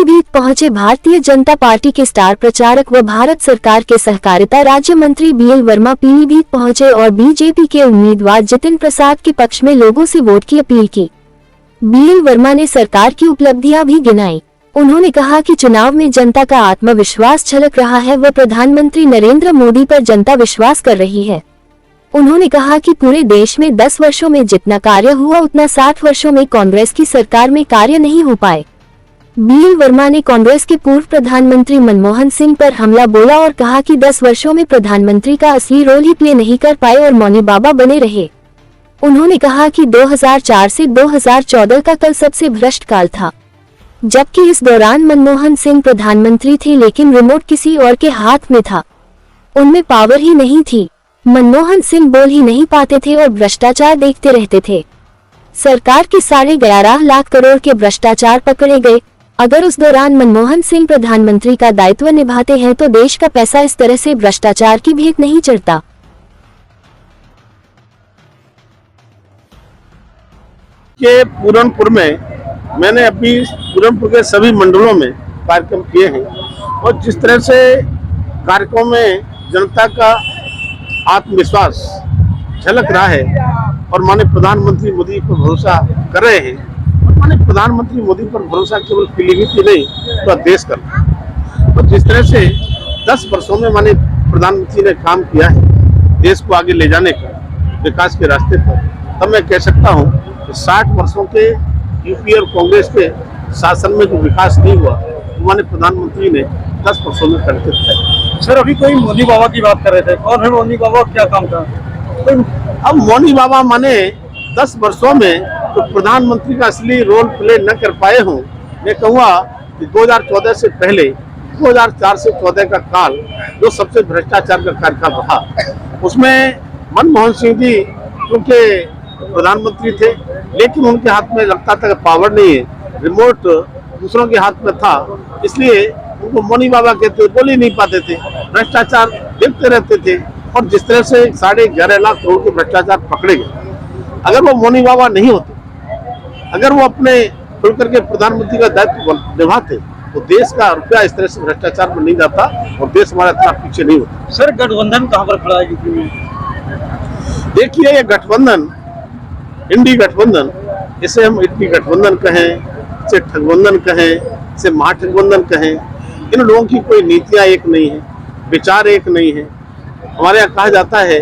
पीलीभीत पहुंचे भारतीय जनता पार्टी के स्टार प्रचारक व भारत सरकार के सहकारिता राज्य मंत्री बीएल वर्मा पीलीभीत पहुंचे और बीजेपी के उम्मीदवार जितिन प्रसाद के पक्ष में लोगों से वोट की अपील की। बीएल वर्मा ने सरकार की उपलब्धियां भी गिनाई। उन्होंने कहा कि चुनाव में जनता का आत्मविश्वास झलक रहा है व प्रधानमंत्री नरेंद्र मोदी पर जनता विश्वास कर रही है। उन्होंने कहा कि पूरे देश में 10 वर्षों में जितना कार्य हुआ उतना 60 वर्षों में कांग्रेस की सरकार में कार्य नहीं हो पाए। बीएल वर्मा ने कांग्रेस के पूर्व प्रधानमंत्री मनमोहन सिंह पर हमला बोला और कहा कि 10 वर्षों में प्रधानमंत्री का असली रोल ही प्ले नहीं कर पाए और मौनी बाबा बने रहे। उन्होंने कहा कि 2004 से 2014 का कल सबसे भ्रष्ट काल था, जबकि इस दौरान मनमोहन सिंह प्रधानमंत्री थे लेकिन रिमोट किसी और के हाथ में था, उनमें पावर ही नहीं थी। मनमोहन सिंह बोल ही नहीं पाते थे और भ्रष्टाचार देखते रहते थे। सरकार के 11.5 लाख करोड़ के भ्रष्टाचार पकड़े गए। अगर उस दौरान मनमोहन सिंह प्रधानमंत्री का दायित्व निभाते हैं तो देश का पैसा इस तरह से भ्रष्टाचार की भेंट नहीं चढ़ता। के पूरनपुर में मैंने अभी पूरनपुर के सभी मंडलों में कार्यक्रम किए हैं और जिस तरह से कार्यक्रम में जनता का आत्मविश्वास झलक रहा है और माननीय प्रधानमंत्री मोदी पर भरोसा कर रहे हैं और माननीय प्रधानमंत्री मोदी पर भरोसा केवल पीलीभीत ही नहीं तो देश कर रहा है। और जिस तरह से 10 वर्षों में माननीय प्रधानमंत्री ने काम किया है देश को आगे ले जाने का विकास के रास्ते पर, तब मैं कह सकता हूँ कि 60 वर्षों के यूपी और कांग्रेस के शासन में जो विकास नहीं हुआ तो माननीय प्रधानमंत्री ने 10 वर्षों में करके दिखाया। सर, अभी कोई मौनी बाबा की बात कर रहे थे, कौन है मौनी बाबा, क्या काम था? अब मौनी बाबा माने 10 वर्षों में तो प्रधानमंत्री का असली रोल प्ले न कर पाए हों। मैं कहूँगा कि 2014 से पहले 2004 से 14 का काल जो सबसे भ्रष्टाचार का कार्यकाल रहा, उसमें मनमोहन सिंह जी क्योंकि प्रधानमंत्री थे लेकिन उनके हाथ में लगता था कि पावर नहीं है, रिमोट दूसरों के हाथ में था, इसलिए उनको मौनी बाबा कहते, बोल ही नहीं पाते थे, भ्रष्टाचार देखते रहते थे। और जिस तरह से 11.5 लाख करोड़ के भ्रष्टाचार पकड़े गए, अगर वो मौनी बाबा नहीं होते, अगर वो अपने खुल करके प्रधानमंत्री का दायित्व निभाते तो देश का रुपया इस तरह से भ्रष्टाचार में नहीं जाता और देश हमारा इतना पीछे नहीं होता। सर, गठबंधन कहाँ पर खड़ा है यूपी में? देखिए, ये गठबंधन, इंडी गठबंधन, इसे हम इंडी गठबंधन कहें, इसे ठगबंधन कहें, इसे महाठगबंधन कहें, इन लोगों की कोई नीतियां एक नहीं है, विचार एक नहीं है। हमारे यहाँ कहा जाता है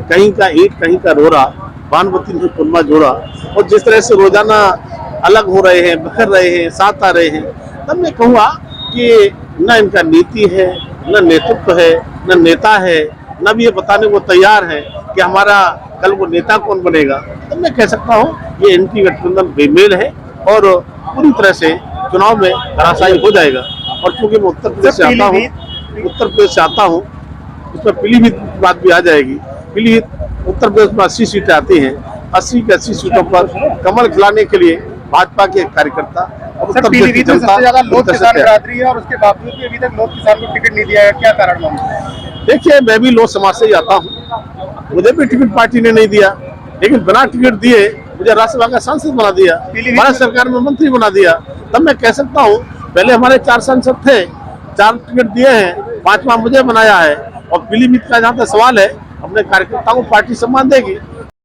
कहीं का ईंट कहीं का रोरा, भानुमती ने कुरमा जोड़ा। और जिस तरह से रोजाना अलग हो रहे हैं, बिखर रहे हैं, साथ आ रहे हैं, तब मैं कहूँगा कि न इनका नीति है, न नेतृत्व है, न नेता है, न भी ये बताने को तैयार है कि हमारा कल वो नेता कौन बनेगा। तब मैं कह सकता हूँ ये इनकी गठबंधन बेमेल है और पूरी तरह से चुनाव में धराशायी हो जाएगा। और क्योंकि मैं उत्तर प्रदेश से आता हूँ, उसमें पीलीभीत की बात भी आ जाएगी। पीलीभीत उत्तर प्रदेश में 80 सीटें आती हैं, 80 की 80 सीटों पर कमल खिलाने के लिए भाजपा के कार्यकर्ता और उत्तर प्रदेश की जनता सबसे ज्यादा लोक किसान बिरादरी है और उसके बावजूद भी अभी तक लोक किसान को टिकट नहीं दिया है, क्या कारण मानते? देखिए, मैं भी लोक समाज से ही आता हूँ, मुझे भी टिकट पार्टी ने नहीं दिया, लेकिन बिना टिकट दिए मुझे राज्यसभा का सांसद बना दिया, भारत सरकार में मंत्री बना दिया। तब मैं कह सकता हूँ पहले हमारे 4 सांसद थे, 4 टिकट दिए हैं, 5वां मुझे बनाया है। और पीलीभीत का जहाँ तक सवाल है, अपने कार्यकर्ताओं को पार्टी सम्मान देगी।